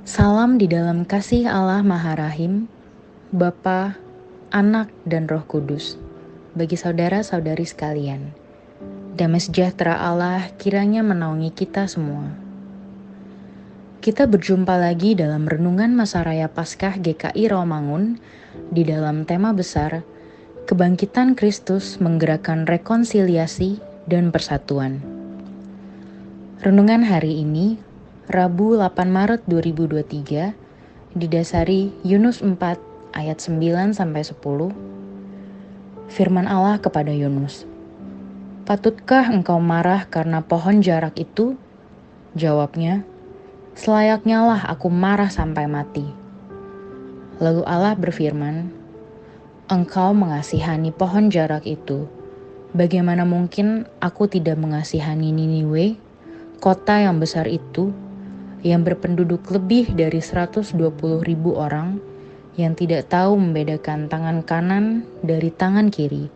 Salam di dalam kasih Allah Maha Rahim, Bapa, Anak, dan Roh Kudus. Bagi saudara-saudari sekalian, damai sejahtera Allah kiranya menaungi kita semua. Kita berjumpa lagi dalam Renungan Masa Raya Paskah GKI Rawamangun di dalam tema besar Kebangkitan Kristus Menggerakkan Rekonsiliasi dan Persatuan. Renungan hari ini, Rabu 8 Maret 2023, didasari Yunus 4 ayat 9-10. Firman Allah kepada Yunus, "Patutkah engkau marah karena pohon jarak itu?" Jawabnya, "Selayaknya lah aku marah sampai mati." Lalu Allah berfirman, "Engkau mengasihani pohon jarak itu. Bagaimana mungkin aku tidak mengasihani Niniwe, kota yang besar itu, yang berpenduduk lebih dari 120.000 orang, yang tidak tahu membedakan tangan kanan dari tangan kiri,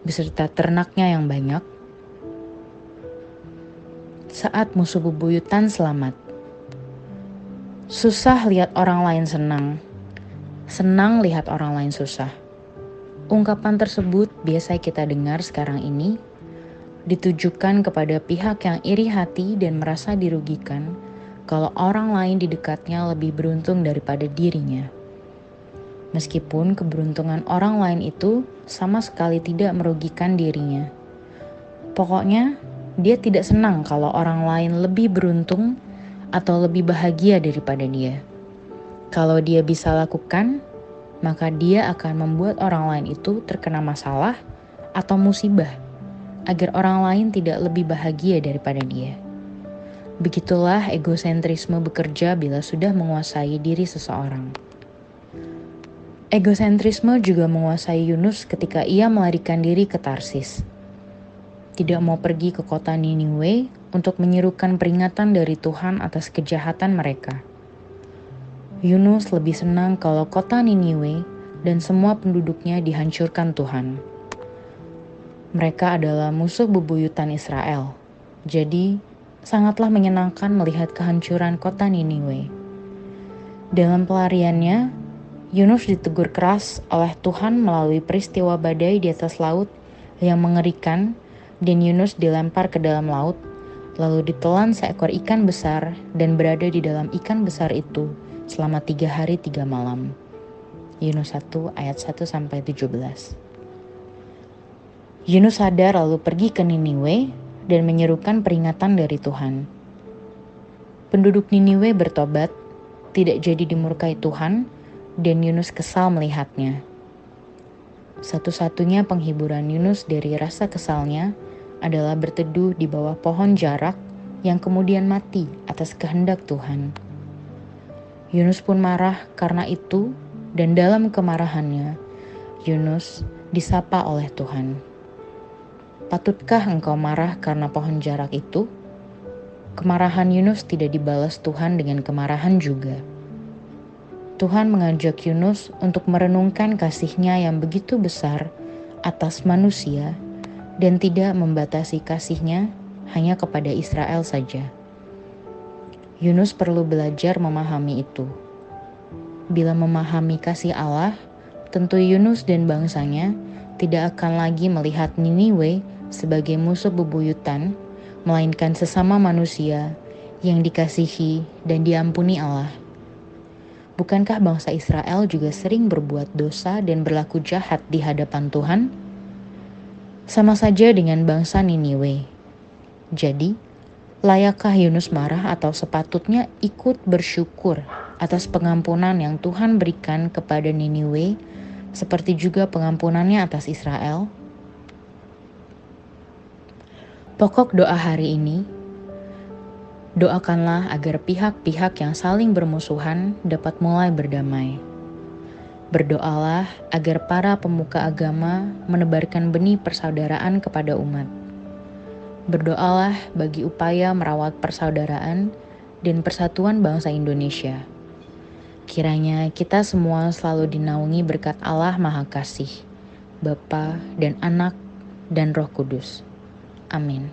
beserta ternaknya yang banyak?" Saat musuh bebuyutan selamat. Susah lihat orang lain senang, senang lihat orang lain susah. Ungkapan tersebut biasa kita dengar sekarang ini, ditujukan kepada pihak yang iri hati dan merasa dirugikan kalau orang lain di dekatnya lebih beruntung daripada dirinya. Meskipun keberuntungan orang lain itu sama sekali tidak merugikan dirinya. Pokoknya, dia tidak senang kalau orang lain lebih beruntung atau lebih bahagia daripada dia. Kalau dia bisa lakukan, maka dia akan membuat orang lain itu terkena masalah atau musibah, agar orang lain tidak lebih bahagia daripada dia. Begitulah egosentrisme bekerja bila sudah menguasai diri seseorang. Egosentrisme juga menguasai Yunus ketika ia melarikan diri ke Tarsis. Tidak mau pergi ke kota Niniwe untuk menyerukan peringatan dari Tuhan atas kejahatan mereka. Yunus lebih senang kalau kota Niniwe dan semua penduduknya dihancurkan Tuhan. Mereka adalah musuh bebuyutan Israel, jadi sangatlah menyenangkan melihat kehancuran kota Niniwe. Dalam pelariannya, Yunus ditegur keras oleh Tuhan melalui peristiwa badai di atas laut yang mengerikan, dan Yunus dilempar ke dalam laut, lalu ditelan seekor ikan besar dan berada di dalam ikan besar itu selama 3 hari 3 malam. Yunus 1 ayat 1-17. Yunus sadar lalu pergi ke Niniwe dan menyerukan peringatan dari Tuhan. Penduduk Niniwe bertobat, tidak jadi dimurkai Tuhan, dan Yunus kesal melihatnya. Satu-satunya penghiburan Yunus dari rasa kesalnya adalah berteduh di bawah pohon jarak yang kemudian mati atas kehendak Tuhan. Yunus pun marah karena itu, dan dalam kemarahannya, Yunus disapa oleh Tuhan. "Patutkah engkau marah karena pohon jarak itu?" Kemarahan Yunus tidak dibalas Tuhan dengan kemarahan juga. Tuhan mengajak Yunus untuk merenungkan kasih-Nya yang begitu besar atas manusia dan tidak membatasi kasih-Nya hanya kepada Israel saja. Yunus perlu belajar memahami itu. Bila memahami kasih Allah, tentu Yunus dan bangsanya tidak akan lagi melihat Niniwe sebagai musuh bebuyutan, melainkan sesama manusia yang dikasihi dan diampuni Allah. Bukankah bangsa Israel juga sering berbuat dosa dan berlaku jahat di hadapan Tuhan? Sama saja dengan bangsa Niniwe. Jadi, layakkah Yunus marah atau sepatutnya ikut bersyukur atas pengampunan yang Tuhan berikan kepada Niniwe, seperti juga pengampunannya atas Israel? Pokok doa hari ini, doakanlah agar pihak-pihak yang saling bermusuhan dapat mulai berdamai. Berdoalah agar para pemuka agama menebarkan benih persaudaraan kepada umat. Berdoalah bagi upaya merawat persaudaraan dan persatuan bangsa Indonesia. Kiranya kita semua selalu dinaungi berkat Allah Maha Kasih, Bapa dan Anak dan Roh Kudus. Amin.